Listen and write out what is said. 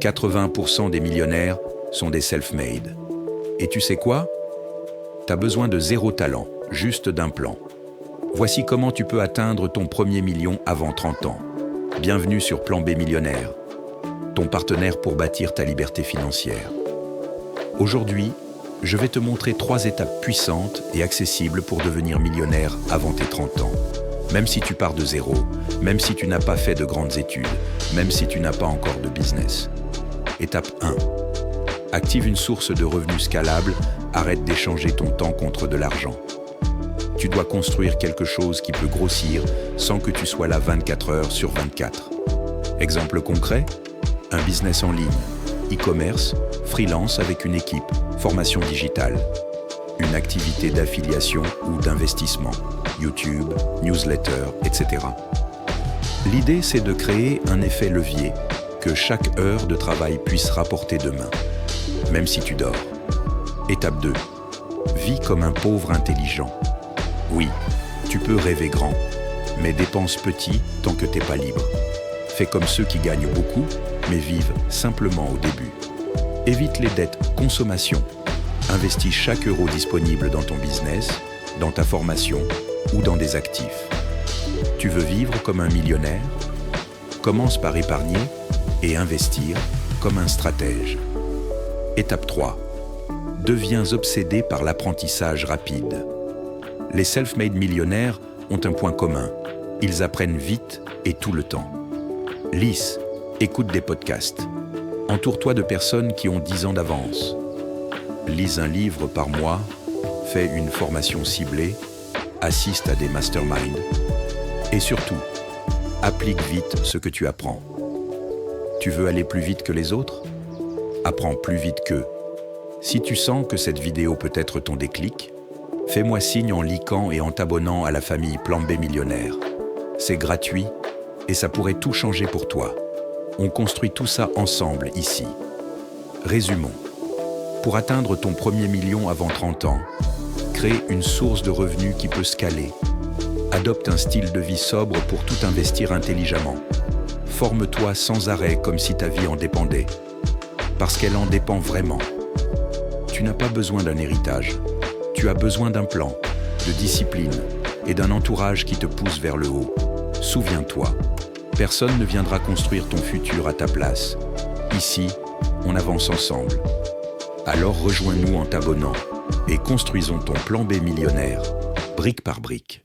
80% des millionnaires sont des self-made. Et tu sais quoi? T'as besoin de zéro talent, juste d'un plan. Voici comment tu peux atteindre ton premier million avant 30 ans. Bienvenue sur Plan B Millionnaire, ton partenaire pour bâtir ta liberté financière. Aujourd'hui, je vais te montrer 3 étapes puissantes et accessibles pour devenir millionnaire avant tes 30 ans. Même si tu pars de zéro, même si tu n'as pas fait de grandes études, même si tu n'as pas encore de business. Étape 1. Active une source de revenus scalable, arrête d'échanger ton temps contre de l'argent. Tu dois construire quelque chose qui peut grossir sans que tu sois là 24 heures sur 24. Exemple concret, un business en ligne, e-commerce, freelance avec une équipe, formation digitale, une activité d'affiliation ou d'investissement, YouTube, newsletter, etc. L'idée, c'est de créer un effet levier, que chaque heure de travail puisse rapporter demain, même si tu dors. Étape 2. Vis comme un pauvre intelligent. Oui, tu peux rêver grand, mais dépense petit tant que t'es pas libre. Fais comme ceux qui gagnent beaucoup, mais vivent simplement au début. Évite les dettes consommation. Investis chaque euro disponible dans ton business, dans ta formation ou dans des actifs. Tu veux vivre comme un millionnaire? Commence par épargner et investir comme un stratège. Étape 3. Deviens obsédé par l'apprentissage rapide. Les self-made millionnaires ont un point commun. Ils apprennent vite et tout le temps. Lis, écoute des podcasts. Entoure-toi de personnes qui ont 10 ans d'avance. Lis un livre par mois, fais une formation ciblée, assiste à des masterminds. Et surtout, applique vite ce que tu apprends. Tu veux aller plus vite que les autres? Apprends plus vite qu'eux. Si tu sens que cette vidéo peut être ton déclic, fais-moi signe en likant et en t'abonnant à la famille Plan B Millionnaire. C'est gratuit et ça pourrait tout changer pour toi. On construit tout ça ensemble ici. Résumons. Pour atteindre ton premier million avant 30 ans, crée une source de revenus qui peut scaler. Adopte un style de vie sobre pour tout investir intelligemment. Forme-toi sans arrêt comme si ta vie en dépendait. Parce qu'elle en dépend vraiment. Tu n'as pas besoin d'un héritage. Tu as besoin d'un plan, de discipline et d'un entourage qui te pousse vers le haut. Souviens-toi, personne ne viendra construire ton futur à ta place. Ici, on avance ensemble. Alors rejoins-nous en t'abonnant et construisons ton plan B millionnaire, brique par brique.